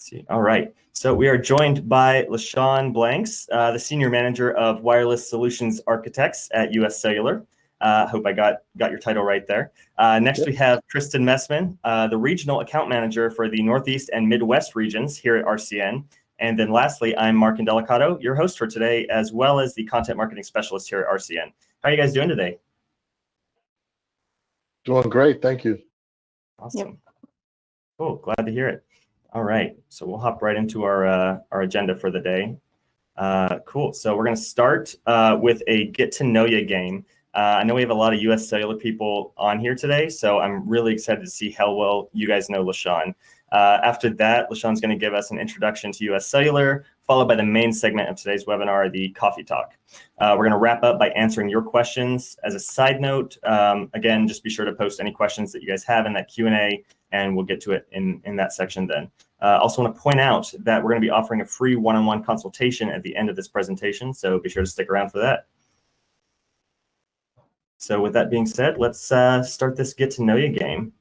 See. All right. So we are joined by Lashawn Blanks, the Senior Manager of Wireless Solutions Architects at UScellular. Hope I got your title right there. Next, Yep. we have Kristin Messmann, the Regional Account Manager for the Northeast and Midwest regions here at RCN. And then lastly, I'm Mark Indelicato, your host for today, as well as the Content Marketing Specialist here at RCN. How are you guys doing today? Doing great, thank you. Awesome. Yep. Cool, glad to hear it. All right, so we'll hop right into our agenda for the day. Cool, so we're gonna start with a get to know you game. I know we have a lot of UScellular people on here today, so I'm really excited to see how well you guys know Lashawn. After that, Lashawn's going to give us an introduction to UScellular, followed by the main segment of today's webinar, the Coffee Talk. We're going to wrap up by answering your questions. As a side note, again, just be sure to post any questions that you guys have in that Q&A, and we'll get to it in that section then. Also want to point out that we're going to be offering a free one-on-one consultation at the end of this presentation, so be sure to stick around for that. So with that being said, let's start this get to know you game.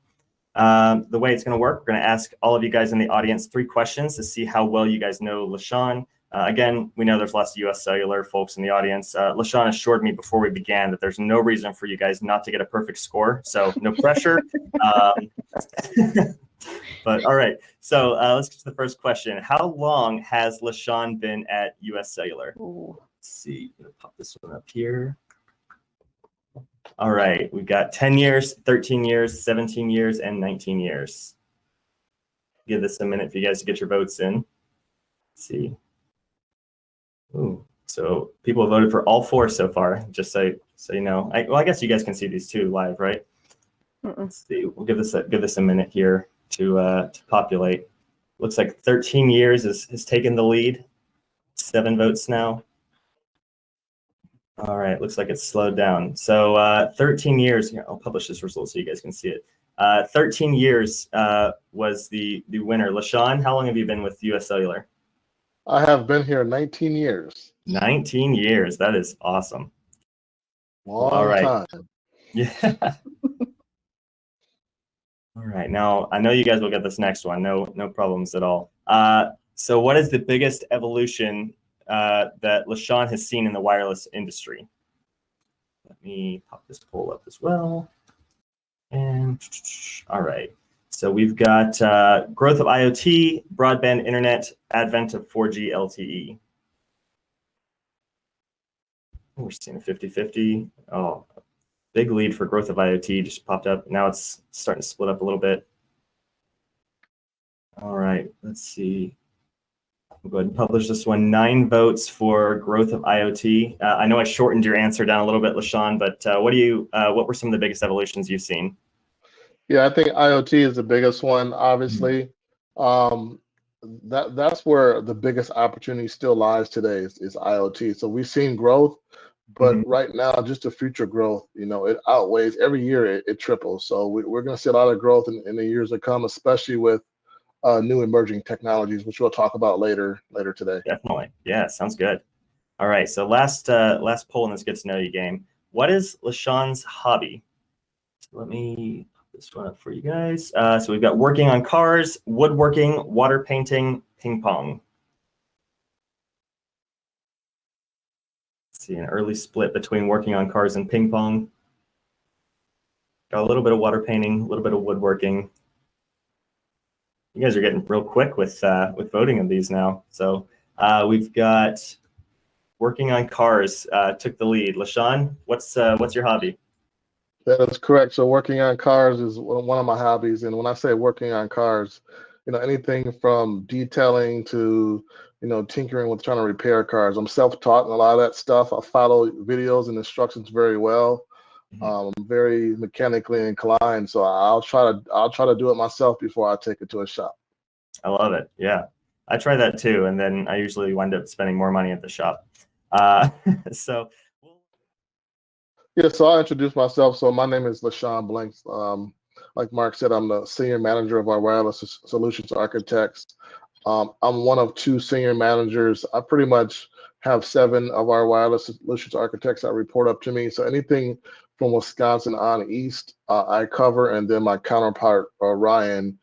The way it's going to work, we're going to ask all of you guys in the audience 3 questions to see how well you guys know Lashawn. Again, we know there's lots of UScellular folks in the audience. Lashawn assured me before we began that there's no reason for you guys not to get a perfect score, so no pressure. But all right, so let's get to the first question. How long has Lashawn been at UScellular? Let's see, I'm going to pop this one up here. All right, we've got 10 years, 13 years, 17 years, and 19 years. Give this a minute for you guys to get your votes in. Let's see. Ooh, so people voted for all 4 so far, just so you know. Well, I guess you guys can see these 2 live, right? Let's see. We'll give this a minute here to populate. Looks like 13 years has taken the lead. 7 votes now. All right, looks like it's slowed down. So 13 years, here, I'll publish this result so you guys can see it. 13 years was the winner. Lashawn, how long have you been with UScellular? I have been here 19 years. 19 years, that is awesome. Long time. Yeah. All right, now I know you guys will get this next one, no problems at all. So what is the biggest evolution that Lashawn has seen in the wireless industry? Let me pop this poll up as well. And all right, so we've got growth of IoT, broadband internet, advent of 4G LTE. We're seeing a 50-50. Oh, big lead for growth of IoT just popped up. Now it's starting to split up a little bit. All right, let's see. We'll go ahead and publish this one. 9 votes for growth of IoT. I know I shortened your answer down a little bit, Lashawn, but what were some of the biggest evolutions you've seen? Yeah, I think IoT is the biggest one, obviously. That's where the biggest opportunity still lies today is IoT. So we've seen growth, but right now, just the future growth, it outweighs every year, it triples. So we're going to see a lot of growth in the years to come, especially with new emerging technologies, which we'll talk about later today. Definitely. Yeah, sounds good. All right, so last poll in this get to know you game. What is Lashawn's hobby? So let me put this one up for you guys. So we've got working on cars, woodworking, water painting, ping pong. Let's see, an early split between working on cars and ping pong. Got a little bit of water painting, a little bit of woodworking. You guys are getting real quick with voting of these now. So we've got working on cars took the lead. Lashawn, what's your hobby? That is correct. So working on cars is one of my hobbies. And when I say working on cars, anything from detailing to, tinkering with trying to repair cars. I'm self-taught in a lot of that stuff. I follow videos and instructions very well. I'm very mechanically inclined, so I'll try to do it myself before I take it to a shop. I love it. Yeah, I try that too, and then I usually wind up spending more money at the shop. So I'll introduce myself. So my name is Lashawn Blanks. Like Mark said, I'm the senior manager of our wireless solutions architects. I'm one of 2 senior managers. I pretty much have 7 of our wireless solutions architects that report up to me. So anything from Wisconsin on east, I cover, and then my counterpart, Ryan,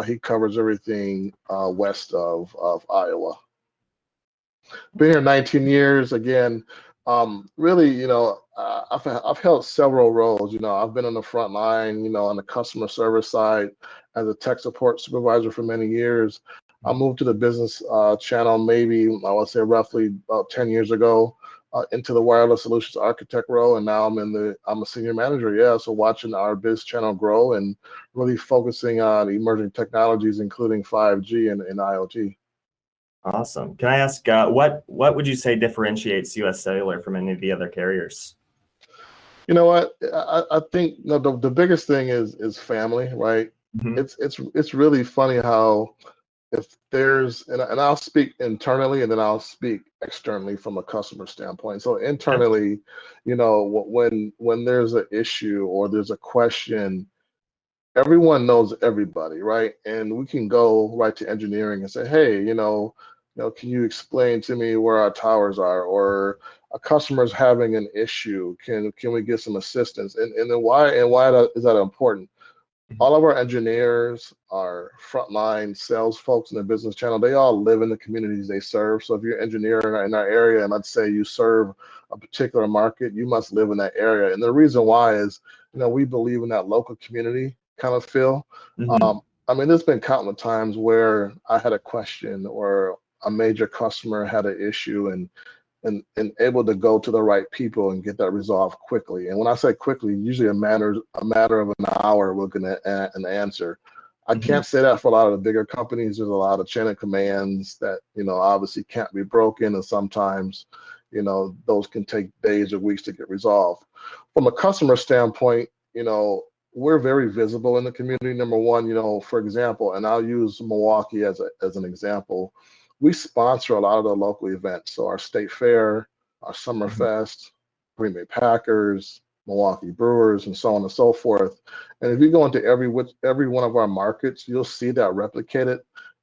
He covers everything west of Iowa. Been here 19 years. Again, really, I've held several roles. I've been on the front line, on the customer service side as a tech support supervisor for many years. I moved to the business channel maybe, I would say roughly about 10 years ago, into the wireless solutions architect role, and now I'm a senior manager. Yeah, so watching our biz channel grow and really focusing on emerging technologies, including 5G and IoT. Awesome. Can I ask what would you say differentiates UScellular from any of the other carriers? You know what? I think the biggest thing is family, right? Mm-hmm. It's really funny how if there's and I'll speak internally and then I'll speak externally from a customer standpoint. So internally, when there's an issue or there's a question, everyone knows everybody, right? And we can go right to engineering and say, hey, can you explain to me where our towers are, or a customer's having an issue? Can we get some assistance? And then why is that important? All of our engineers, our frontline sales folks in the business channel, they all live in the communities they serve. So if you're an engineer in our area, and let's say you serve a particular market, you must live in that area. And the reason why is, we believe in that local community kind of feel. Mm-hmm. There's been countless times where I had a question or a major customer had an issue and able to go to the right people and get that resolved quickly. And when I say quickly, usually a matter of an hour we're going to an answer. I can't say that for a lot of the bigger companies. There's a lot of chain of commands that obviously can't be broken, and sometimes those can take days or weeks to get resolved. From a customer standpoint, we're very visible in the community. Number one, for example, and I'll use Milwaukee as an example. We sponsor a lot of the local events. So our state fair, our Summerfest, Green Bay Packers, Milwaukee Brewers, and so on and so forth. And if you go into every one of our markets, you'll see that replicated.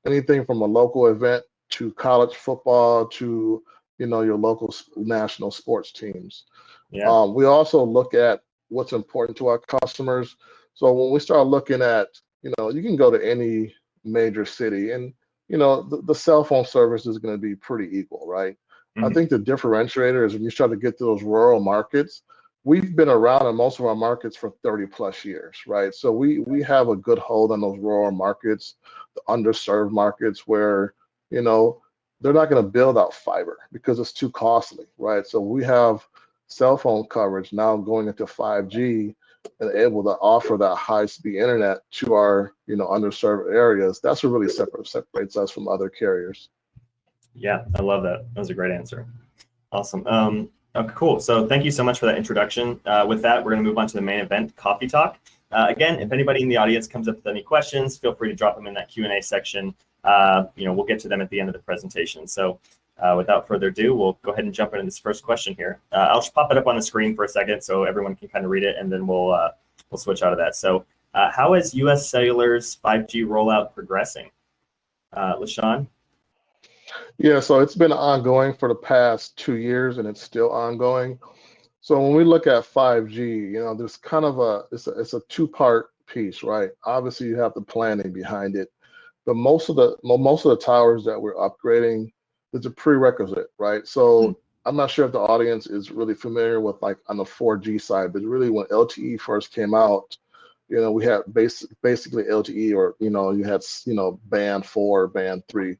Anything from a local event to college football to your local national sports teams. Yeah. We also look at what's important to our customers. So when we start looking at, you can go to any major city and the cell phone service is going to be pretty equal, right? Mm-hmm. I think the differentiator is when you start to get to those rural markets. We've been around in most of our markets for 30 plus years, right? So we have a good hold on those rural markets, the underserved markets where, they're not going to build out fiber because it's too costly, right? So we have cell phone coverage now going into 5G and able to offer that high-speed internet to our underserved areas. That's what really separates us from other carriers. Yeah, I love that. That was a great answer. Awesome. Okay, cool. So thank you so much for that introduction. With that, we're going to move on to the main event, Coffee Talk. Again, if anybody in the audience comes up with any questions, feel free to drop them in that Q&A section. We'll get to them at the end of the presentation. So without further ado, we'll go ahead and jump into this first question here. I'll just pop it up on the screen for a second so everyone can kind of read it, and then we'll switch out of that. So how is UScellular's 5G rollout progressing? Lashawn? Yeah, so it's been ongoing for the past 2 years, and it's still ongoing. So when we look at 5G, there's kind of it's a two-part piece, right? Obviously, you have the planning behind it, but most of the towers that we're upgrading, it's a prerequisite, right? So I'm not sure if the audience is really familiar with like on the 4G side, but really when LTE first came out, we had basically LTE, or you had band 4, band 3.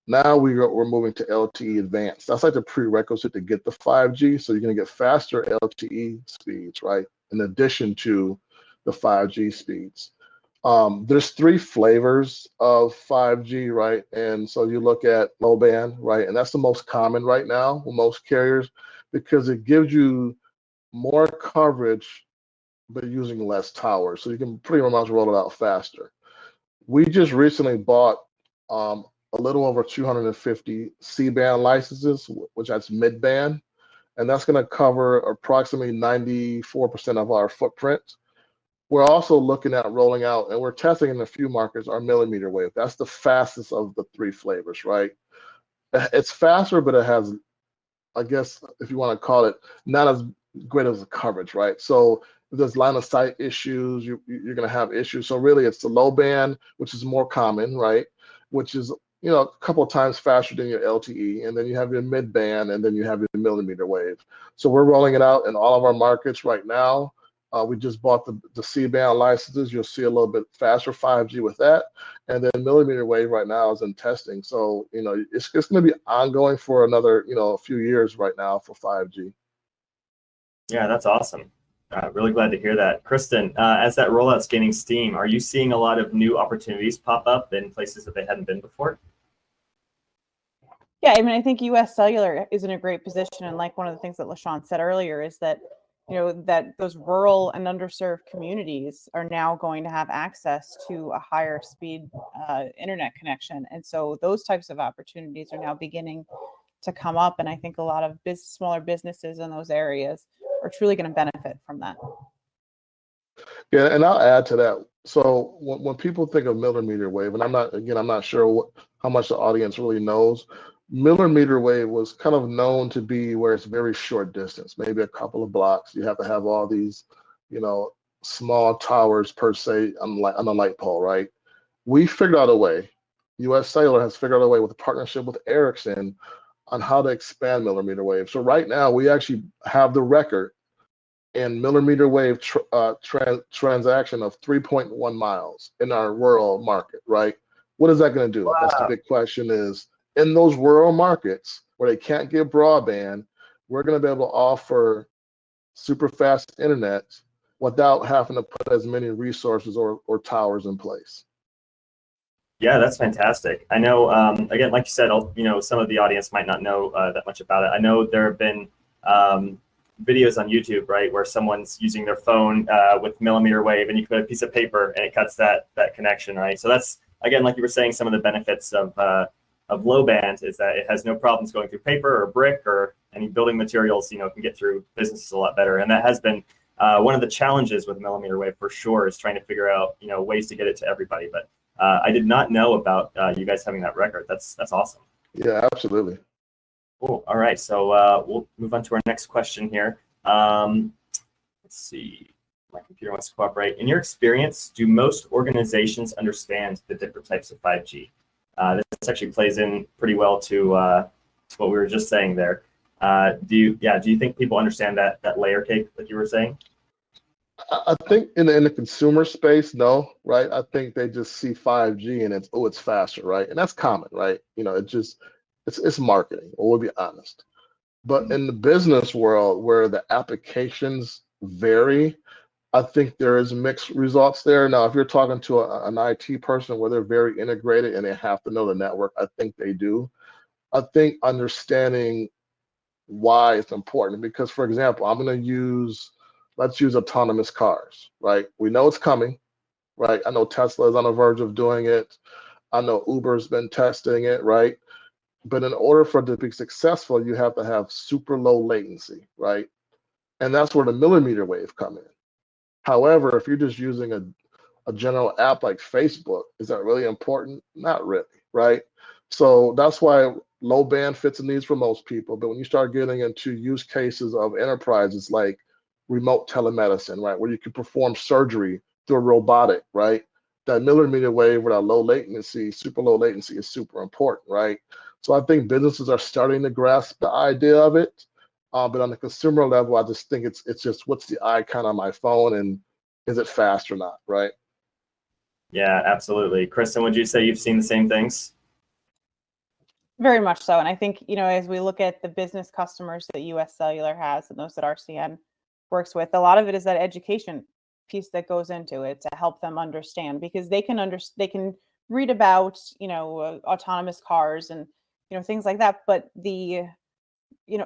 Now we're moving to LTE advanced. That's like the prerequisite to get the 5G. So you're going to get faster LTE speeds, right? In addition to the 5G speeds. There's 3 flavors of 5G, right? And so you look at low band, right? And that's the most common right now with most carriers because it gives you more coverage, but using less towers. So you can pretty much roll it out faster. We just recently bought a little over 250 C-band licenses, which that's mid-band, and that's going to cover approximately 94% of our footprint. We're also looking at rolling out, and we're testing in a few markets, our millimeter wave. That's the fastest of the 3 flavors, right? It's faster, but it has, I guess, if you want to call it, not as great as the coverage, right? So if there's line of sight issues, you're going to have issues. So really, it's the low band, which is more common, right? Which is a couple of times faster than your LTE, and then you have your mid band, and then you have your millimeter wave. So we're rolling it out in all of our markets right now. We just bought the C-band licenses. You'll see a little bit faster 5G with that. And then millimeter wave right now is in testing. So, it's going to be ongoing for another, a few years right now for 5G. Yeah, that's awesome. Really glad to hear that. Kristin, as that rollout's gaining steam, are you seeing a lot of new opportunities pop up in places that they hadn't been before? Yeah, I mean, I think UScellular is in a great position. And like one of the things that Lashawn said earlier is that, that those rural and underserved communities are now going to have access to a higher speed internet connection. And so those types of opportunities are now beginning to come up. And I think a lot of smaller businesses in those areas are truly going to benefit from that. Yeah, and I'll add to that. So when people think of millimeter wave, and I'm not sure how much the audience really knows, millimeter wave was kind of known to be where it's very short distance, maybe a couple of blocks. You have to have all these, small towers per se on a light pole, right? We figured out a way. UScellular has figured out a way with a partnership with Ericsson on how to expand millimeter wave. So right now we actually have the record in millimeter wave transaction of 3.1 miles in our rural market, right? What is that going to do? Wow. That's the big question is, in those rural markets where they can't get broadband, we're going to be able to offer super fast internet without having to put as many resources or towers in place. Yeah, that's fantastic. I know, again, like you said, some of the audience might not know that much about it. I know there have been videos on YouTube, right, where someone's using their phone with millimeter wave, and you put a piece of paper and it cuts that connection, right? So that's, again, like you were saying, some of the benefits of low band is that it has no problems going through paper or brick or any building materials, can get through businesses a lot better. And that has been one of the challenges with millimeter wave for sure, is trying to figure out, ways to get it to everybody. But I did not know about you guys having that record. That's awesome. Yeah, absolutely. Cool. All right. So we'll move on to our next question here. Let's see. My computer wants to cooperate. In your experience, do most organizations understand the different types of 5G? This actually plays in pretty well to what we were just saying there. Do you think people understand that layer cake, like you were saying? I think in the consumer space, no, right? I think they just see 5G and it's faster, right? And that's common, right? It's marketing, or we'll be honest. But in the business world where the applications vary, I think there is mixed results there. Now, if you're talking to an IT person where they're very integrated and they have to know the network, I think they do. I think understanding why it's important, because, for example, let's use autonomous cars, right? We know it's coming, right? I know Tesla is on the verge of doing it. I know Uber's been testing it, right? But in order for it to be successful, you have to have super low latency, right? And that's where the millimeter wave come in. However, if you're just using a general app like Facebook, is that really important? Not really, right? So that's why low band fits the needs for most people. But when you start getting into use cases of enterprises like remote telemedicine, right, where you can perform surgery through a robotic, right? That millimeter wave with that low latency, super low latency is super important, right? So I think businesses are starting to grasp the idea of it. But on the consumer level, I just think it's just, what's the icon on my phone and is it fast or not, right? Yeah, absolutely. Kristin, would you say you've seen the same things? Very much so. And I think, as we look at the business customers that UScellular has and those that RCN works with, a lot of it is that education piece that goes into it to help them understand, because they can read about, autonomous cars and, things like that. But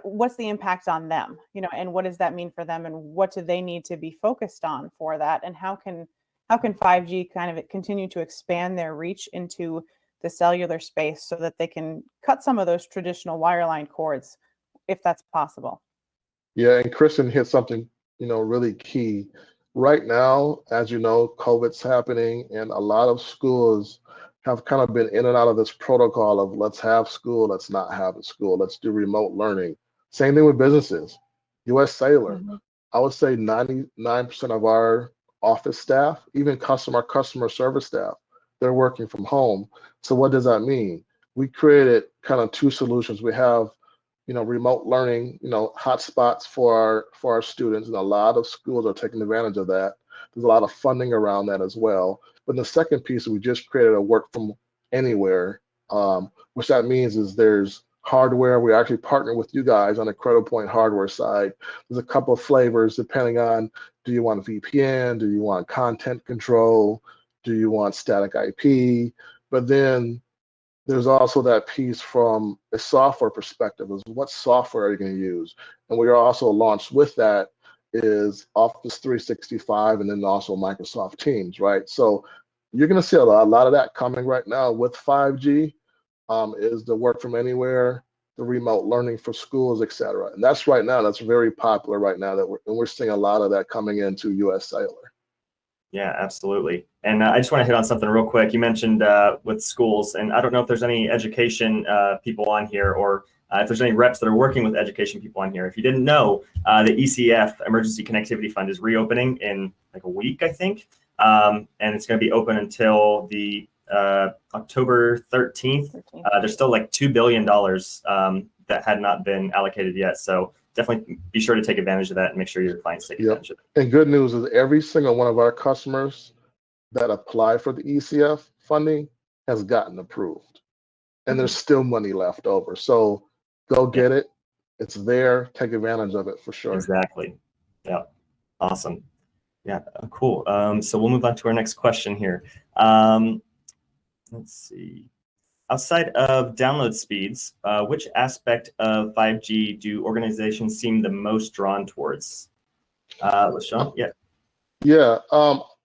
what's the impact on them, and what does that mean for them, and what do they need to be focused on for that? And how can 5G kind of continue to expand their reach into the cellular space so that they can cut some of those traditional wireline cords, if that's possible? Yeah, and Kristin hit something, really key. Right now, as you know, COVID's happening, and a lot of schools have kind of been in and out of this protocol of let's have school, let's not have a school, let's do remote learning. Same thing with businesses. UScellular, I would say 99% of our office staff, even customer service staff, they're working from home. So what does that mean? We created kind of two solutions. We have, remote learning, hotspots for our students, and a lot of schools are taking advantage of that. There's a lot of funding around that as well. But the second piece, we just created a work from anywhere, which that means is there's hardware. We actually partner with you guys on the Credit hardware side. There's a couple of flavors depending on, do you want VPN? Do you want content control? Do you want static IP? But then there's also that piece from a software perspective is what software are you going to use? And we are also launched with that is Office 365 and then also Microsoft Teams, right? So you're going to see a lot of that coming right now with 5G. Is the work from anywhere, the remote learning for schools, et cetera. And that's right now, that's very popular right now, and we're seeing a lot of that coming into UScellular. Yeah, absolutely. And I just want to hit on something real quick. You mentioned with schools, and I don't know if there's any education people on here, or if there's any reps that are working with education people on here. If you didn't know, the ECF, Emergency Connectivity Fund, is reopening in like a week, I think. And it's going to be open until the October 13th. There's still like $2 billion that had not been allocated yet. So definitely be sure to take advantage of that and make sure your clients take advantage of it. And good news is every single one of our customers that apply for the ECF funding has gotten approved. And there's still money left over. So go get it. It's there. Take advantage of it for sure. Exactly. Yeah. Awesome. Yeah, cool. So we'll move on to our next question here. Let's see. Outside of download speeds, which aspect of 5G do organizations seem the most drawn towards? Lashawn? Yeah.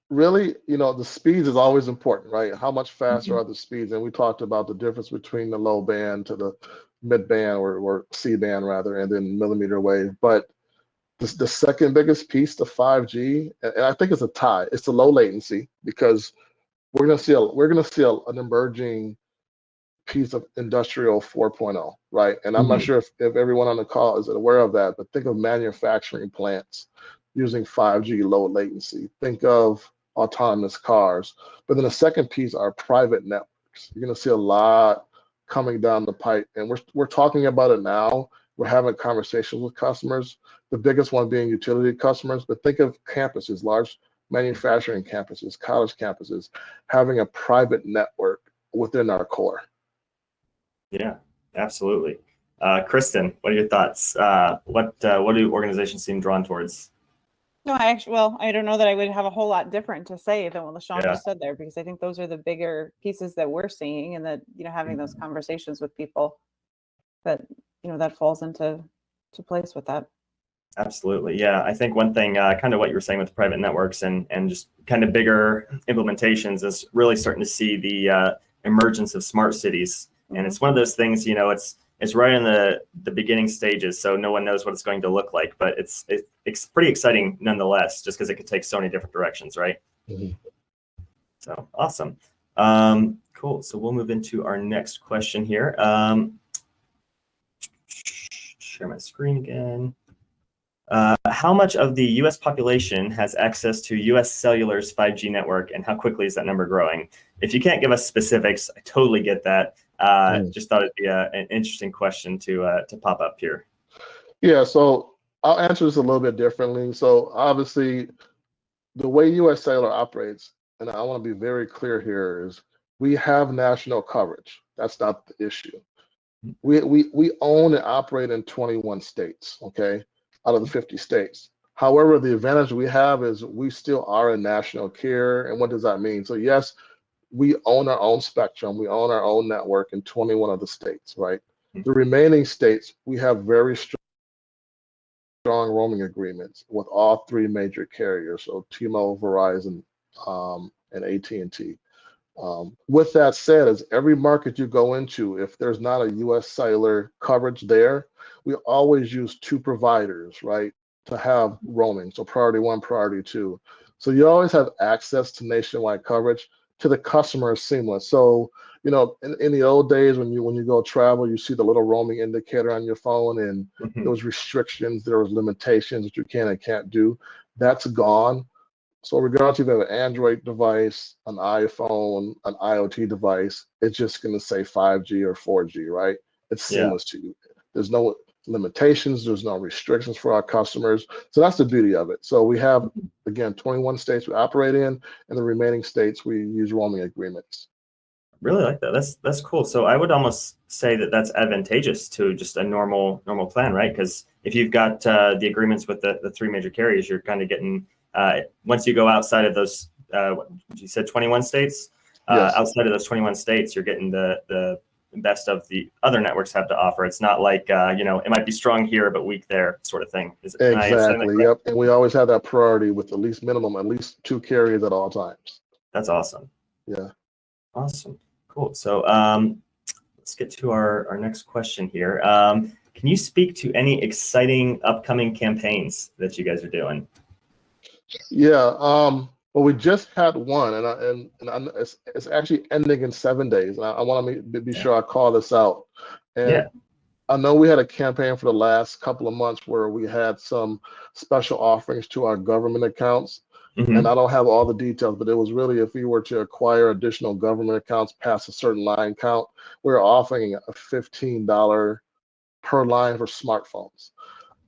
Really, the speeds is always important, right? How much faster are the speeds? And we talked about the difference between the low band to the mid band or C band rather, and then millimeter wave. But the second biggest piece to 5G, and I think it's a tie, it's the low latency, because we're going to see an emerging piece of industrial 4.0, right? And I'm not sure if everyone on the call is aware of that, but think of manufacturing plants using 5G low latency. Think of autonomous cars. But then the second piece are private networks. You're going to see a lot coming down the pipe, and we're talking about it now. We're having conversations with customers, the biggest one being utility customers, but think of campuses, large manufacturing campuses, college campuses, having a private network within our core. Yeah, absolutely. Kristin, what are your thoughts? What do organizations seem drawn towards? No, I don't know that I would have a whole lot different to say than what Lashawn just said there, because I think those are the bigger pieces that we're seeing, and that, having those conversations with people that, that falls into place with that. Absolutely. Yeah. I think one thing, kind of what you were saying with the private networks and just kind of bigger implementations, is really starting to see the emergence of smart cities. And it's one of those things, it's right in the beginning stages, so no one knows what it's going to look like, but it's pretty exciting nonetheless, just because it could take so many different directions, right? So awesome. Cool. So we'll move into our next question here. Share my screen again. How much of the U.S. population has access to UScellular's 5G network, and how quickly is that number growing? If you can't give us specifics, I totally get that. Just thought it'd be an interesting question to pop up here. Yeah, so I'll answer this a little bit differently. So obviously, the way UScellular operates, and I want to be very clear here, is we have national coverage. That's not the issue. We own and operate in 21 states, okay, out of the 50 states. However, the advantage we have is we still are a national carrier. And what does that mean? So yes, we own our own spectrum. We own our own network in 21 of the states, right? The remaining states, we have very strong roaming agreements with all three major carriers, so T-Mobile, Verizon, and AT&T. With that said, as every market you go into, if there's not a UScellular coverage there, we always use two providers, right, to have roaming. So priority one, priority two. So you always have access to nationwide coverage. to the customer is seamless. So, you know, in the old days when you go travel, you see the little roaming indicator on your phone, and there was restrictions, there was limitations that you can and can't do. That's gone. So regardless if you have an Android device, an iPhone, an IoT device, it's just going to say 5G or 4G, right? It's seamless to you. There's no limitations, there's no restrictions for our customers. So that's the beauty of it. So we have, again, 21 states we operate in, and the remaining states we use roaming agreements. Really like that. That's cool. So I would almost say that that's advantageous to just a normal plan, right? Because if you've got the agreements with the three major carriers, you're kind of getting once you go outside of those, you said 21 states. Yes. Outside of those 21 states, you're getting the best of the other networks have to offer. It's not like you know, it might be strong here but weak there, sort of thing. Exactly. Yep. And we always have that priority with at least 2 carriers at all times. That's awesome. Yeah. Awesome. Cool. So let's get to our next question here. Can you speak to any exciting upcoming campaigns that you guys are doing? Yeah. Well, we just had one, and it's actually ending in 7 days. And I want to be sure I call this out. And I know we had a campaign for the last couple of months where we had some special offerings to our government accounts. And I don't have all the details, but it was really, if we were to acquire additional government accounts past a certain line count, we're offering a $15 per line for smartphones.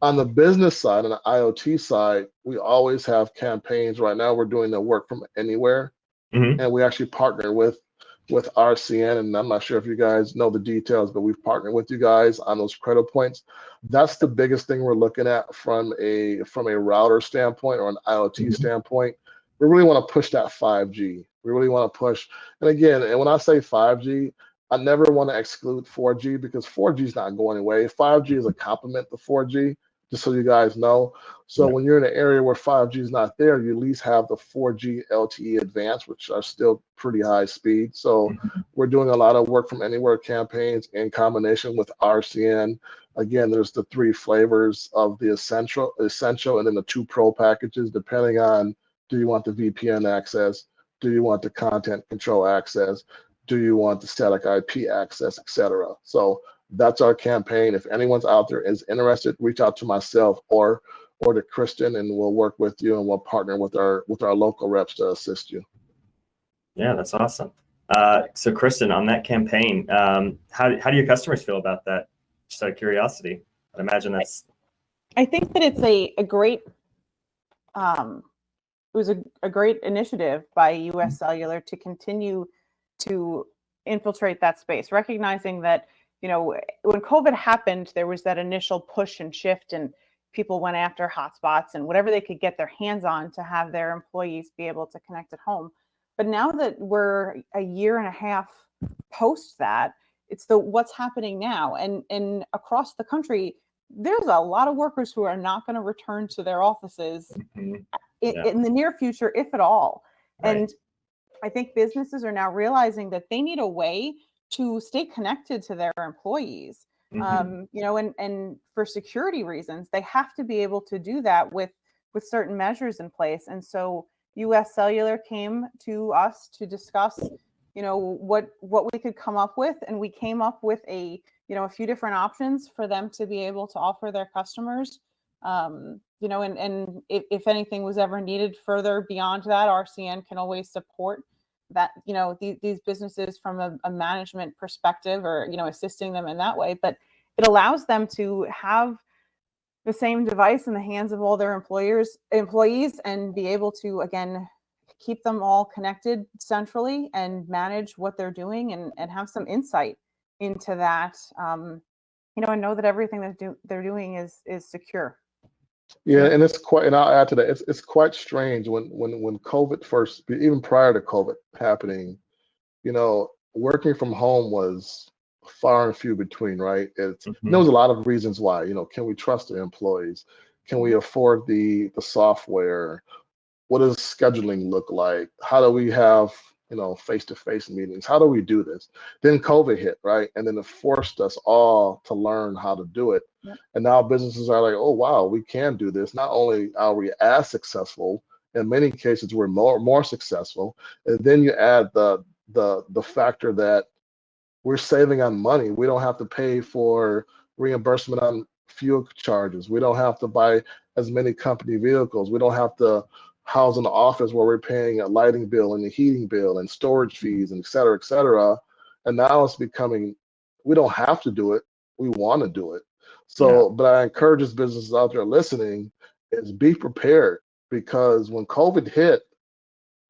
On the business side and the IoT side, we always have campaigns. Right now, we're doing the work from anywhere, and we actually partner with RCN, and I'm not sure if you guys know the details, but we've partnered with you guys on those credit points. That's the biggest thing we're looking at from a router standpoint or an IoT standpoint. We really want to push that 5G. We really want to push, and again, and when I say 5G, I never want to exclude 4G because 4G is not going away. 5G is a complement to 4G, just so you guys know. So when you're in an area where 5G is not there, you at least have the 4G LTE Advanced, which are still pretty high speed. So we're doing a lot of work from anywhere campaigns in combination with RCN. Again, there's the 3 flavors of the essential, and then the 2 Pro packages, depending on, do you want the VPN access? Do you want the content control access? Do you want the static IP access, etc.? So that's our campaign. If anyone's out there is interested, reach out to myself or to Kristin, and we'll work with you, and we'll partner with our local reps to assist you. Yeah, that's awesome. So Kristin, on that campaign, how do your customers feel about that? Just out of curiosity, I'd imagine that's. I think that it's a great. It was a great initiative by UScellular to continue to infiltrate that space, recognizing that, you know, when COVID happened, there was that initial push and shift, and people went after hotspots and whatever they could get their hands on to have their employees be able to connect at home. But now that we're a year and a half post that, it's what's happening now, and across the country, there's a lot of workers who are not going to return to their offices in the near future, if at all. And I think businesses are now realizing that they need a way to stay connected to their employees. You know, and for security reasons, they have to be able to do that with certain measures in place. And so UScellular came to us to discuss, you know, what we could come up with, and we came up with a few different options for them to be able to offer their customers. You know, and if anything was ever needed further beyond that, RCN can always support that, you know, these businesses from a management perspective, or, you know, assisting them in that way. But it allows them to have the same device in the hands of all their employees, and be able to, again, keep them all connected centrally and manage what they're doing, and have some insight into that, you know, and know that everything that they're doing is secure. Yeah, and it's quite, and I'll add to that, it's quite strange when COVID first, even prior to COVID happening, you know, working from home was far and few between, right? There was a lot of reasons why, you know, can we trust the employees? Can we afford the software? What does scheduling look like? How do we have, you know, face-to-face meetings? How do we do this? Then COVID hit, right? And then it forced us all to learn how to do it. And now businesses are like, oh, wow, we can do this. Not only are we as successful In many cases, we're more successful. And then you add the factor that we're saving on money. We don't have to pay for reimbursement on fuel charges. We don't have to buy as many company vehicles. We don't have to house in the office where we're paying a lighting bill and a heating bill and storage fees and et cetera, et cetera. And now it's becoming, we don't have to do it. We want to do it. So, but I encourage these businesses out there listening is be prepared, because when COVID hit,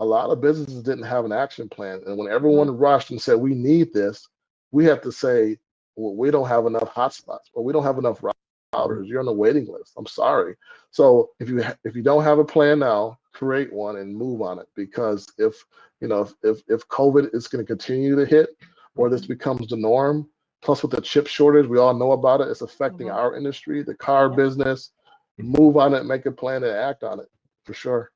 a lot of businesses didn't have an action plan. And when everyone rushed and said, we need this, we have to say, well, we don't have enough hotspots, or we don't have enough routers. You're on the waiting list. I'm sorry. So if you don't have a plan now, create one and move on it. Because if COVID is going to continue to hit, or this becomes the norm, plus with the chip shortage, we all know about it. It's affecting our industry, the car business. Move on it, make a plan, and act on it for sure.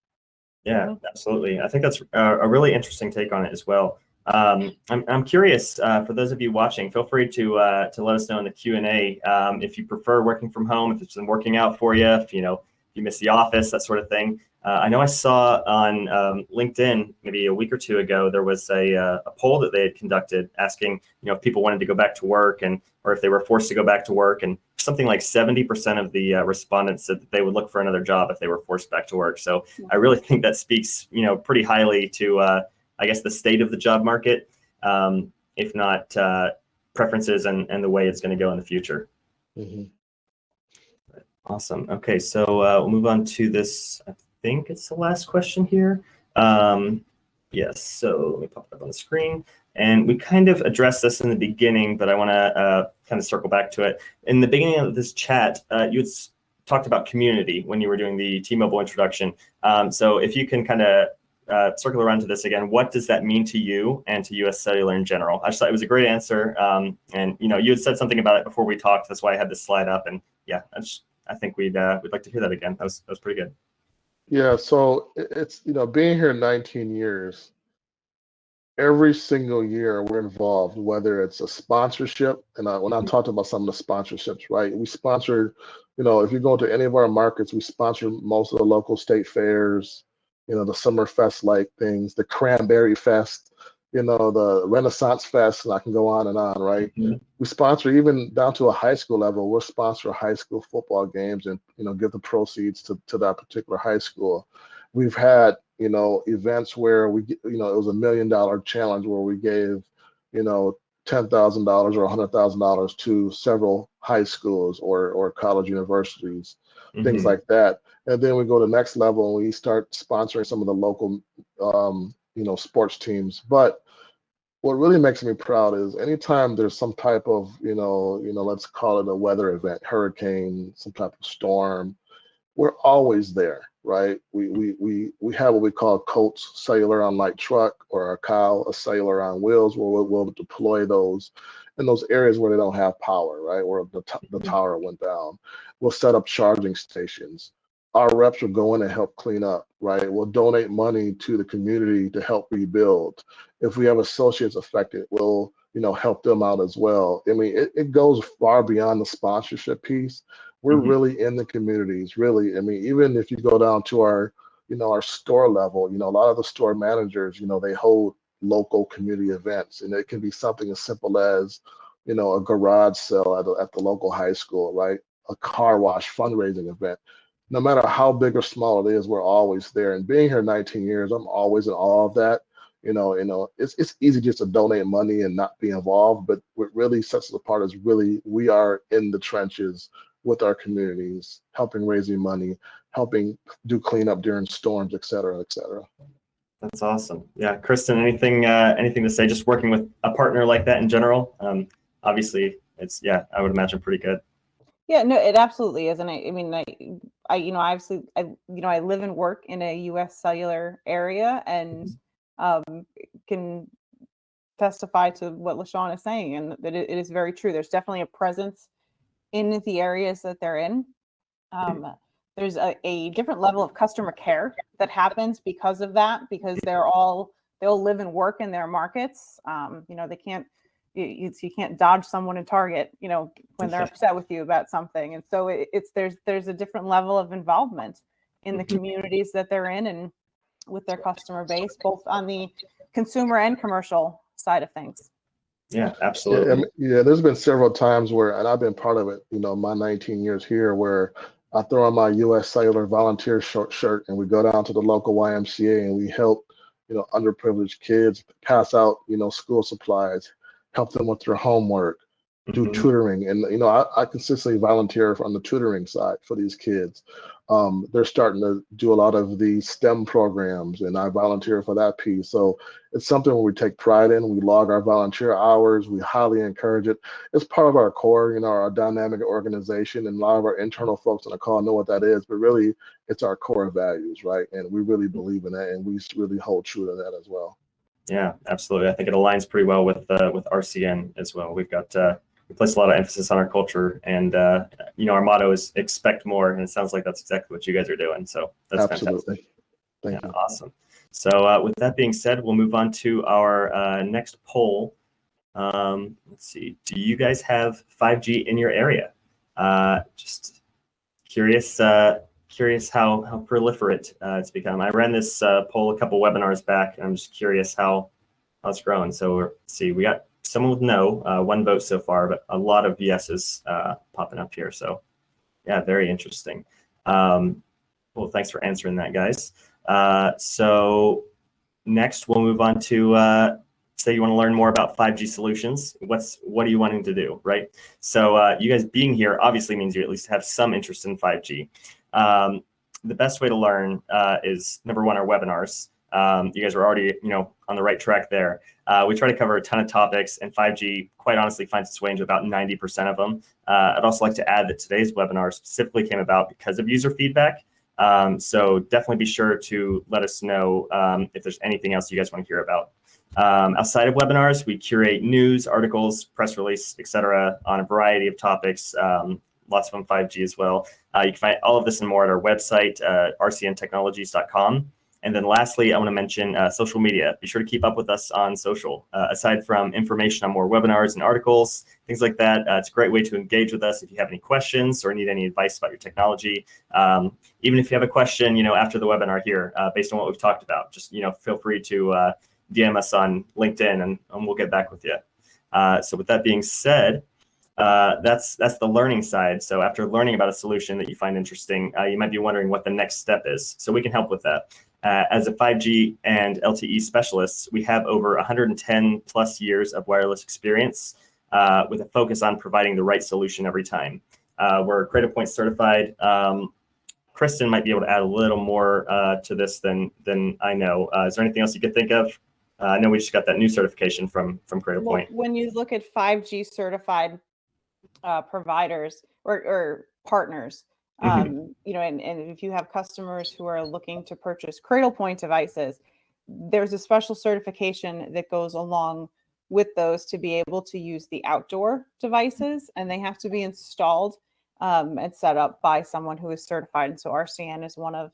Yeah, absolutely. I think that's a really interesting take on it as well. I'm curious, for those of you watching, feel free to let us know in the Q&A if you prefer working from home, if it's been working out for you, if you miss the office, that sort of thing. I know I saw on LinkedIn maybe a week or two ago, there was a poll that they had conducted asking, if people wanted to go back to work or if they were forced to go back to work, and something like 70% of the respondents said that they would look for another job if they were forced back to work. So I really think that speaks, pretty highly to, I guess, the state of the job market, if not preferences and the way it's going to go in the future. Awesome. Okay, so we'll move on to this. I think it's the last question here. Yes, so let me pop it up on the screen. And we kind of addressed this in the beginning, but I want to kind of circle back to it. In the beginning of this chat, you had talked about community when you were doing the T-Mobile introduction. So if you can kind of circle around to this again, what does that mean to you and to UScellular in general? I just thought it was a great answer. And you had said something about it before we talked. That's why I had this slide up. And yeah, I think we'd like to hear that again. That was pretty good. Yeah, so it's, being here 19 years, every single year we're involved, whether it's a sponsorship, and when I talked about some of the sponsorships, right? We sponsor, if you go to any of our markets, we sponsor most of the local state fairs, the Summer Fest-like things, the Cranberry Fest, the Renaissance Fest, and I can go on and on, right? We sponsor even down to a high school level. We'll sponsor high school football games and, give the proceeds to that particular high school. We've had, events where it was $1 million challenge where we gave, $10,000 or $100,000 to several high schools or college universities, things like that. And then we go to the next level and we start sponsoring some of the local, sports teams. But what really makes me proud is anytime there's some type of, let's call it a weather event, hurricane, some type of storm, we're always there, right? We have what we call Colts Cellular on light truck, or a cow, a cellular on wheels, where we'll deploy those in those areas where they don't have power, right? Where the tower went down. We'll set up charging stations. Our reps will go in and help clean up, right? We'll donate money to the community to help rebuild. If we have associates affected, we'll, help them out as well. I mean, it goes far beyond the sponsorship piece. We're really in the communities, really. I mean, even if you go down to our, our store level, a lot of the store managers, they hold local community events, and it can be something as simple as, a garage sale at the local high school, right? A car wash fundraising event. No matter how big or small it is, we're always there. And being here 19 years, I'm always in awe of that. It's easy just to donate money and not be involved, but what really sets us apart is really we are in the trenches with our communities, helping raising money, helping do cleanup during storms, et cetera, et cetera. That's awesome. Yeah, Kristin, anything to say? Just working with a partner like that in general, obviously, it's I would imagine pretty good. Yeah, no, it absolutely is, and I live and work in a UScellular area, and can testify to what Lashawn is saying, and that it is very true. There's definitely a presence in the areas that they're in. There's a different level of customer care that happens because of that, because they'll live and work in their markets. They can't. You can't dodge someone in Target, when they're upset with you about something. And so there's a different level of involvement in the communities that they're in. And with their customer base, both on the consumer and commercial side of things. Yeah, absolutely. Yeah, there's been several times where, and I've been part of it, my 19 years here, where I throw on my UScellular volunteer shirt and we go down to the local YMCA and we help, underprivileged kids pass out, school supplies, help them with their homework, do tutoring. And, I consistently volunteer on the tutoring side for these kids. They're starting to do a lot of the STEM programs, and I volunteer for that piece. So it's something where we take pride in. We log our volunteer hours. We highly encourage it. It's part of our core, our dynamic organization, and a lot of our internal folks on the call know what that is, but really it's our core values, right? And we really believe in that, and we really hold true to that as well. Yeah, absolutely. I think it aligns pretty well with RCN as well. We've got we place a lot of emphasis on our culture, and our motto is expect more, and it sounds like that's exactly what you guys are doing. So that's Absolutely. fantastic. Thank you. Awesome. So with that being said, we'll move on to our next poll. Let's see. Do you guys have 5G in your area? Just curious how proliferate it's become. I ran this poll a couple webinars back, and I'm just curious how it's growing. So let's see. We got someone with no, one vote so far, but a lot of yeses popping up here. So yeah, very interesting. Well, thanks for answering that, guys. So next we'll move on to say you want to learn more about 5G solutions. What are you wanting to do, right? So you guys being here obviously means you at least have some interest in 5G. The best way to learn is number one, our webinars. You guys are already, on the right track there. We try to cover a ton of topics, and 5G, quite honestly, finds its way into about 90% of them. I'd also like to add that today's webinar specifically came about because of user feedback. So definitely be sure to let us know if there's anything else you guys want to hear about. Outside of webinars, we curate news, articles, press release, etc. on a variety of topics. Lots of them 5G as well. You can find all of this and more at our website, rcntechnologies.com. And then lastly, I want to mention social media. Be sure to keep up with us on social. Aside from information on more webinars and articles, things like that, it's a great way to engage with us if you have any questions or need any advice about your technology. Even if you have a question, after the webinar here, based on what we've talked about, just, feel free to DM us on LinkedIn and we'll get back with you. So with that being said, that's the learning side. So after learning about a solution that you find interesting, you might be wondering what the next step is. So we can help with that. As a 5G and LTE specialists, we have over 110 plus years of wireless experience with a focus on providing the right solution every time. We're Cradlepoint certified. Kristin might be able to add a little more to this than I know. Is there anything else you could think of? I know we just got that new certification from Cradlepoint. Well, when you look at 5G certified providers or partners, and if you have customers who are looking to purchase Cradlepoint devices, there's a special certification that goes along with those to be able to use the outdoor devices, and they have to be installed and set up by someone who is certified. And so RCN is one of,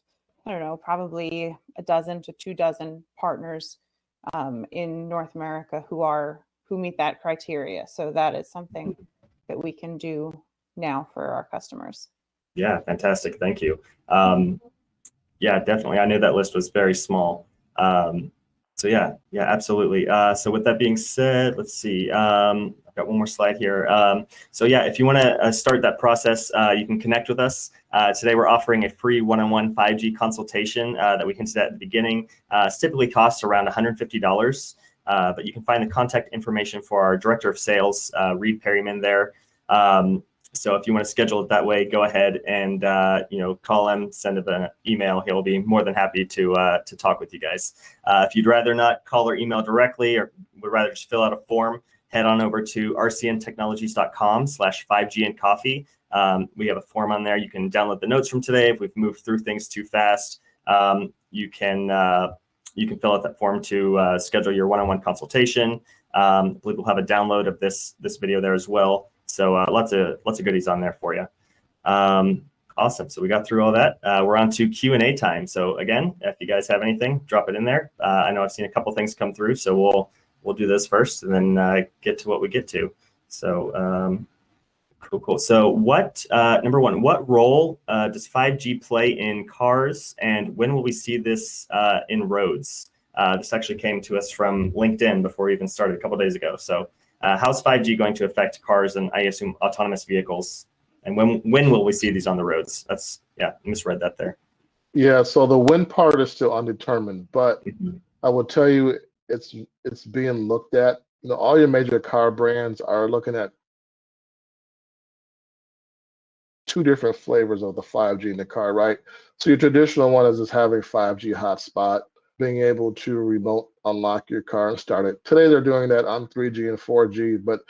probably a dozen to 2 dozen partners in North America who meet that criteria. So that is something that we can do now for our customers. Yeah, fantastic. Thank you. Yeah, definitely. I knew that list was very small. So yeah, absolutely. So with that being said, let's see. I've got one more slide here. So yeah, if you want to start that process, you can connect with us. Today we're offering a free one-on-one 5G consultation that we hinted at the beginning. Typically costs around $150, but you can find the contact information for our Director of Sales, Reed Perryman there. So if you want to schedule it that way, go ahead and call him, send him an email. He'll be more than happy to talk with you guys. If you'd rather not call or email directly, or would rather just fill out a form, head on over to rcntechnologies.com/5gandcoffee. We have a form on there. You can download the notes from today. If we've moved through things too fast, you can fill out that form to schedule your one-on-one consultation. I believe we'll have a download of this video there as well. So lots of goodies on there for you. Awesome. So we got through all that. We're on to Q&A time. So again, if you guys have anything, drop it in there. I know I've seen a couple things come through, so we'll do this first and then get to what we get to. So Cool. So what, number one, what role does 5G play in cars, and when will we see this in roads? This actually came to us from LinkedIn before we even started a couple days ago. So how's 5G going to affect cars and I assume autonomous vehicles? And when will we see these on the roads? That's, yeah, I misread that there. Yeah, so the when part is still undetermined, but Mhm. I will tell you it's being looked at. You know, all your major car brands are looking at two different flavors of the 5G in the car, right? So your traditional one is just having 5G hotspot, being able to remote unlock your car and start it. Today they're doing that on 3G and 4G, but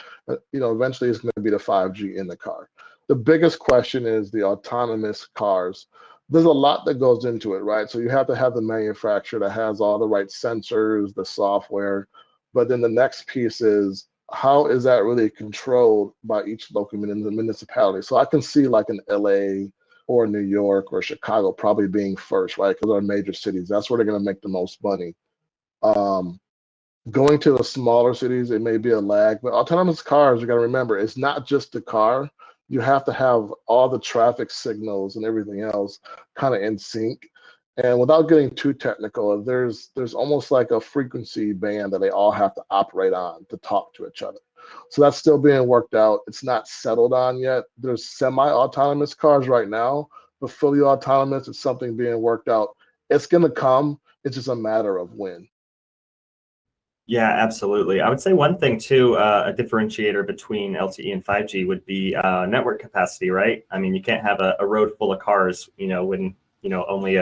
you know, eventually it's going to be the 5G in the car. The biggest question is the autonomous cars. There's a lot that goes into it, right? So you have to have the manufacturer that has all the right sensors, the software, but then the next piece is how is that really controlled by each local municipality? So I can see like in LA or New York or Chicago probably being first, right? Because they're major cities. That's where they're going to make the most money. Going to the smaller cities, it may be a lag, but autonomous cars, you got to remember, it's not just the car. You have to have all the traffic signals and everything else kind of in sync. And without getting too technical, there's almost like a frequency band that they all have to operate on to talk to each other. So that's still being worked out. It's not settled on yet. There's semi-autonomous cars right now, but fully autonomous is something being worked out. It's going to come. It's just a matter of when. Yeah, absolutely. I would say one thing too, a differentiator between LTE and 5G would be network capacity, right? I mean, you can't have a road full of cars, you know, when, you know, only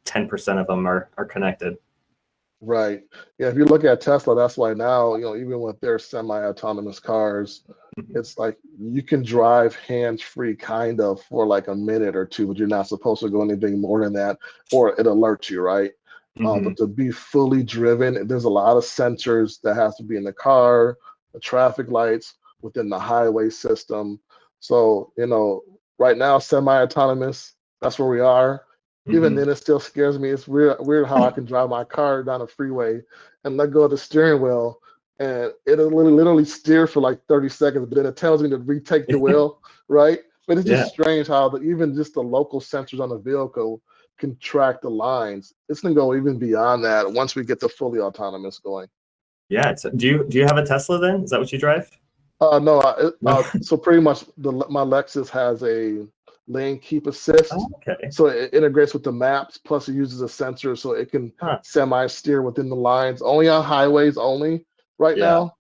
10% of them are connected. Right. Yeah, if you look at Tesla, that's why now, you know, even with their semi-autonomous cars, Mhm. it's like you can drive hands-free kind of for like a minute or two, but you're not supposed to go anything more than that, or it alerts you, right? But Mhm. to be fully driven, there's a lot of sensors that has to be in the car, the traffic lights within the highway system. So, you know, right now, semi-autonomous, that's where we are. Even Mhm. then, it still scares me. It's weird how I can drive my car down a freeway and let go of the steering wheel, and it'll literally steer for like 30 seconds, but then it tells me to retake the wheel, right? But it's Yeah. just strange how even just the local sensors on the vehicle can track the lines. It's gonna go even beyond that once we get the fully autonomous going. Yeah. Do you have a Tesla then? Is that what you drive? No, No. so pretty much my Lexus has a lane keep assist, Oh, okay. so it integrates with the maps. Plus, it uses a sensor so it can Huh. semi steer within the lines. Only on highways, only right Yeah. now.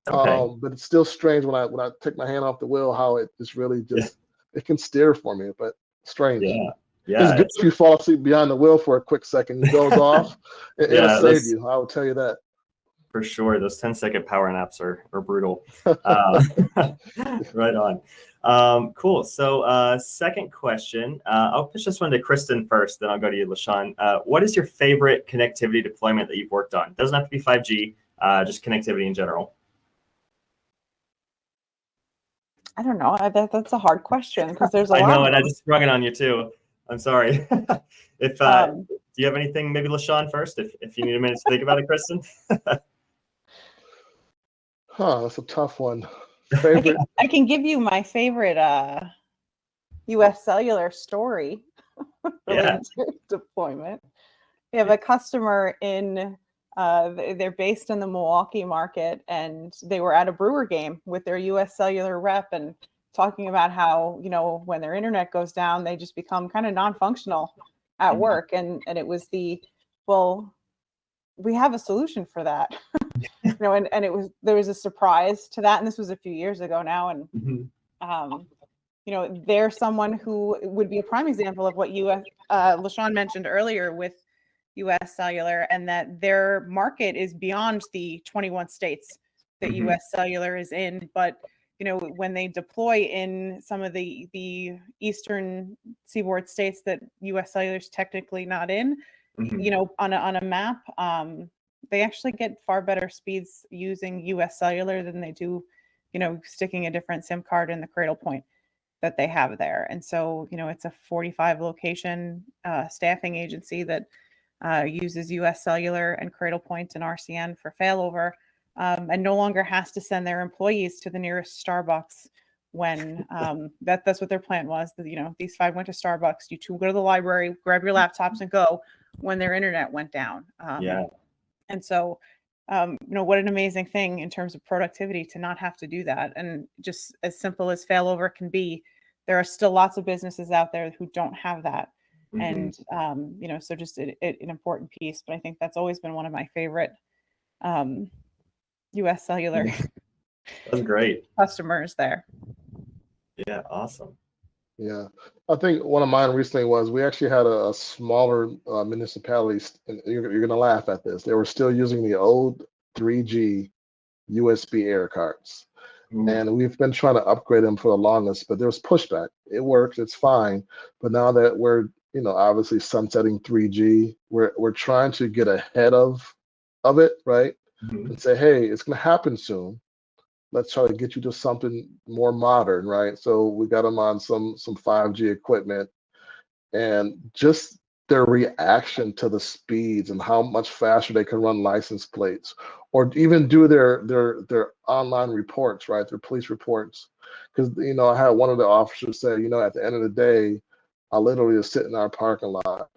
Okay. But it's still strange when I take my hand off the wheel how it just really Yeah. just it can steer for me, but strange. Yeah. It's Yeah. good if you fall asleep behind the wheel for a quick second. It goes off. It'll Yeah. save Those you. I will tell you that. for sure. Those 10-second power naps are brutal. Right on. Cool. So second question. I'll pitch this one to Kristin first, then I'll go to you, Lashawn. What is your favorite connectivity deployment that you've worked on? It doesn't have to be 5G, just connectivity in general. I don't know. That's a hard question because there's a I lot know, of and I them. just sprung it on you too. I'm sorry. If Um, do you have anything, maybe Lashawn first, if you need a minute to think about it, Kristin? That's a tough one. Favorite. I can give you my favorite UScellular story Yeah. related to deployment. We have a customer in, they're based in the Milwaukee market, and they were at a Brewer game with their UScellular rep and talking about how, you know, when their internet goes down, they just become kind of non-functional at Mhm. work. And it was well, we have a solution for that. You know, and there was a surprise to that. And this was a few years ago now. And, Mhm. you know, they're someone who would be a prime example of what Lashawn mentioned earlier with UScellular, and that their market is beyond the 21 states that Mhm. UScellular is in. But, you know, when they deploy in some of the eastern seaboard states that UScellular is technically not in, Mhm. you know, on a map, they actually get far better speeds using UScellular than they do, you know, sticking a different SIM card in the cradle point that they have there. And so, you know, it's a 45 location staffing agency that uses UScellular and Cradlepoint and RCN for failover, and no longer has to send their employees to the nearest Starbucks when that's what their plan was. That, these 5 went to Starbucks. You 2 go to the library, grab your laptops, and go when their internet went down. And so, what an amazing thing in terms of productivity to not have to do that. And just as simple as failover can be, there are still lots of businesses out there who don't have that. And, so just an important piece. But I think that's always been one of my favorite UScellular That's great. customers there. Yeah, awesome. Yeah, I think one of mine recently was we actually had a smaller municipality, and you're going to laugh at this. They were still using the old 3G USB air cards. And we've been trying to upgrade them for the longest, but there was pushback. It works, it's fine. But now that we're, obviously sunsetting 3G, we're trying to get ahead of it, right? And say, hey, it's going to happen soon. Let's try to get you to something more modern, right? So we got them on some 5G equipment, and just their reaction to the speeds and how much faster they can run license plates, or even do their online reports, right? Their police reports. Because I had one of the officers say, at the end of the day, I literally just sit in our parking lot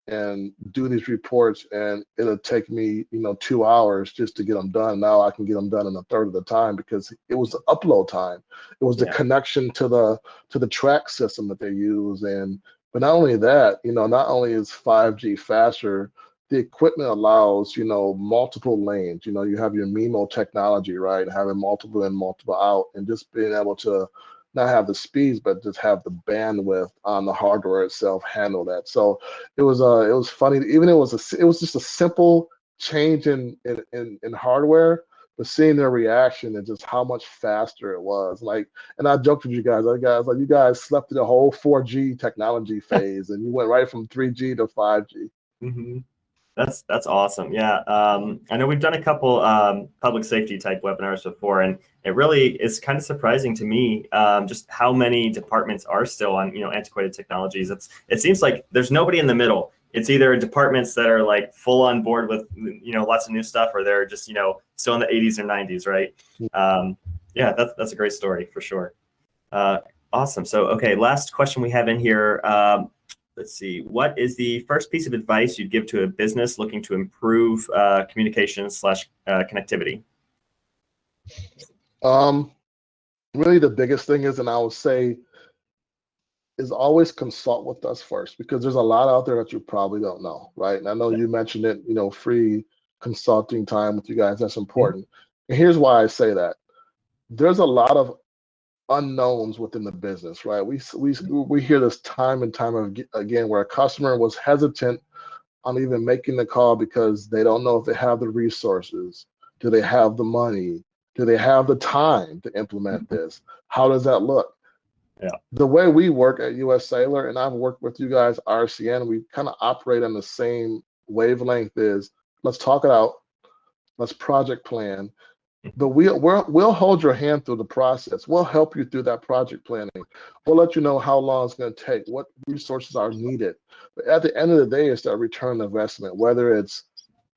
and do these reports, and it'll take me 2 hours just to get them done. Now I can get them done in a third of the time, because it was the upload time, it was the connection to the track system that they use. But not only that, not only is 5G faster, the equipment allows multiple lanes. You have your MIMO technology, right? Having multiple in, multiple out, and just being able to not have the speeds, but just have the bandwidth on the hardware itself handle that. So it was funny. Even it was just a simple change in hardware, but seeing their reaction and just how much faster it was. And I joked with you guys, you guys slept through the whole 4G technology phase, and you went right from 3G to 5G. That's awesome. Yeah. I know we've done a couple public safety type webinars before, and it really is kind of surprising to me just how many departments are still on antiquated technologies. It seems like there's nobody in the middle. It's either departments that are like full on board with lots of new stuff, or they're just still in the 80s or 90s, right? Yeah, that's a great story for sure. Awesome. So okay, last question we have in here. Let's see. What is the first piece of advice you'd give to a business looking to improve communication / connectivity? Really, the biggest thing is, and I would say, is always consult with us first, because there's a lot out there that you probably don't know, right? And I know you mentioned it, free consulting time with you guys. That's important. And here's why I say that. There's a lot of unknowns within the business, right? We hear this time and time again, where a customer was hesitant on even making the call because they don't know if they have the resources. Do they have the money? Do they have the time to implement this? How does that look? Yeah. The way we work at UScellular, and I've worked with you guys, RCN, we kind of operate on the same wavelength. Is let's talk it out, let's project plan. But we'll hold your hand through the process. We'll help you through that project planning. We'll let you know how long it's going to take, what resources are needed. But at the end of the day, it's that return on investment, whether it's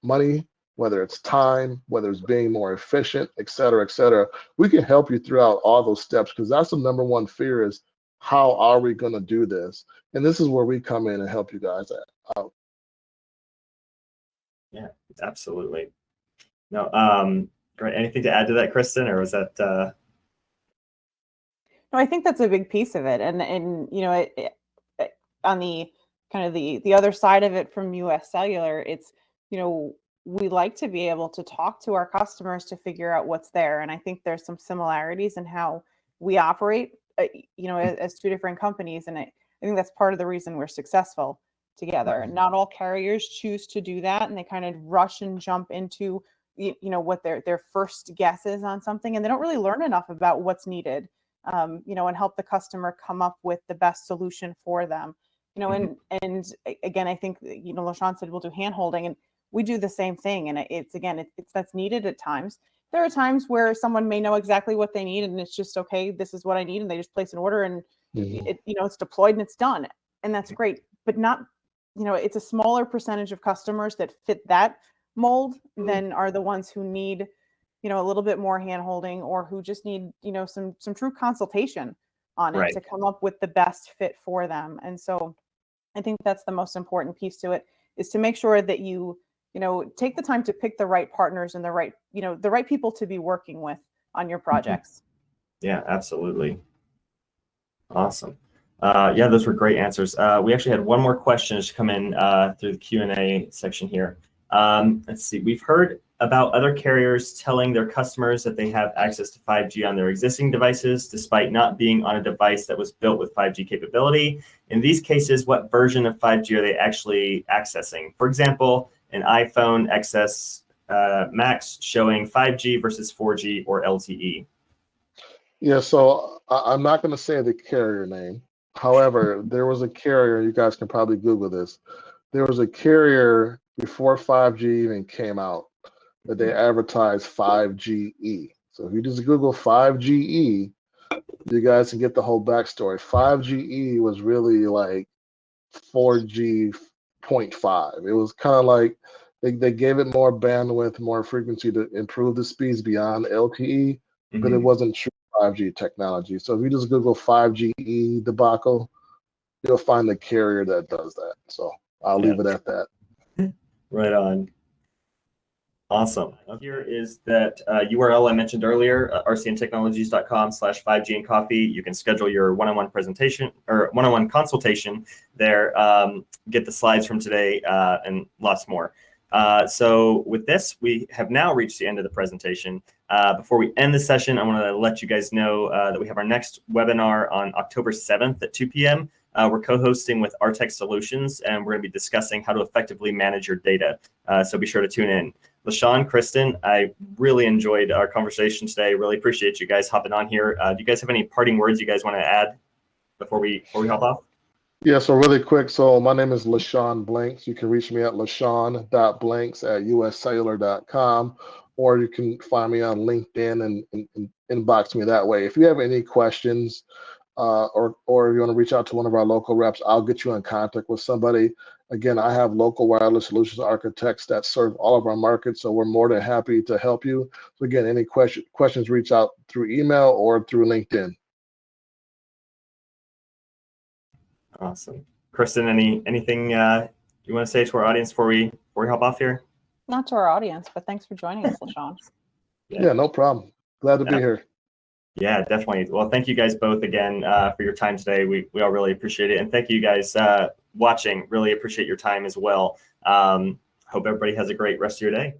money, whether it's time, whether it's being more efficient, et cetera, et cetera. We can help you throughout all those steps, because that's the number one fear, is how are we going to do this? And this is where we come in and help you guys out. Yeah, absolutely. No, great. Anything to add to that, Kristin, or was that? No, I think that's a big piece of it, and on the kind of the other side of it from UScellular, it's we like to be able to talk to our customers to figure out what's there, and I think there's some similarities in how we operate, as two different companies, and I think that's part of the reason we're successful together. And not all carriers choose to do that, and they kind of rush and jump into what their first guess is on something, and they don't really learn enough about what's needed, and help the customer come up with the best solution for them. And again, I think Lashawn said we'll do hand holding, and we do the same thing. And it's that's needed at times. There are times where someone may know exactly what they need, and it's just, okay, this is what I need, and they just place an order, and it's deployed and it's done, and that's great. But not, it's a smaller percentage of customers that fit that mold than are the ones who need a little bit more hand-holding, or who just need, some true consultation on it Right. to come up with the best fit for them. And so I think that's the most important piece to it, is to make sure that you take the time to pick the right partners and the right people to be working with on your projects. Yeah, absolutely. Awesome. Yeah, those were great answers. We actually had one more question just come in through the Q&A section here. Let's see. We've heard about other carriers telling their customers that they have access to 5G on their existing devices, despite not being on a device that was built with 5G capability. In these cases, what version of 5G are they actually accessing? For example, an iPhone XS Max showing 5G versus 4G or LTE. Yeah, so I'm not going to say the carrier name. However, there was a carrier, you guys can probably Google this. There was a carrier before 5G even came out that they advertised 5GE. So if you just Google 5GE, you guys can get the whole backstory. 5GE was really like 4G.5. It was kind of like they gave it more bandwidth, more frequency to improve the speeds beyond LTE, but it wasn't true 5G technology. So if you just Google 5GE debacle, you'll find the carrier that does that. So I'll leave it at that. Right on. Awesome. Here is that URL I mentioned earlier, rcntechnologies.com/5G and coffee. You can schedule your one-on-one presentation or one-on-one consultation there, get the slides from today, and lots more. So with this, we have now reached the end of the presentation. Before we end the session, I want to let you guys know that we have our next webinar on October 7th at 2 p.m. We're co-hosting with Artech Solutions, and we're going to be discussing how to effectively manage your data. So be sure to tune in. Lashawn, Kristin, I really enjoyed our conversation today. Really appreciate you guys hopping on here. Do you guys have any parting words you guys want to add before we hop off? Yeah, so really quick. So my name is Lashawn Blanks. You can reach me at lashawn.blanks@UScellular.com, or you can find me on LinkedIn and inbox me that way. If you have any questions, or you want to reach out to one of our local reps, I'll get you in contact with somebody. Again, I have local wireless solutions architects that serve all of our markets, so we're more than happy to help you. So again, any questions, reach out through email or through LinkedIn. Awesome. Kristin, anything you want to say to our audience before we hop off here? Not to our audience, but thanks for joining us, Lashawn. Yeah, no problem. Glad to be here. Yeah, definitely. Well, thank you guys both again for your time today. We all really appreciate it. And thank you guys watching. Really appreciate your time as well. Hope everybody has a great rest of your day.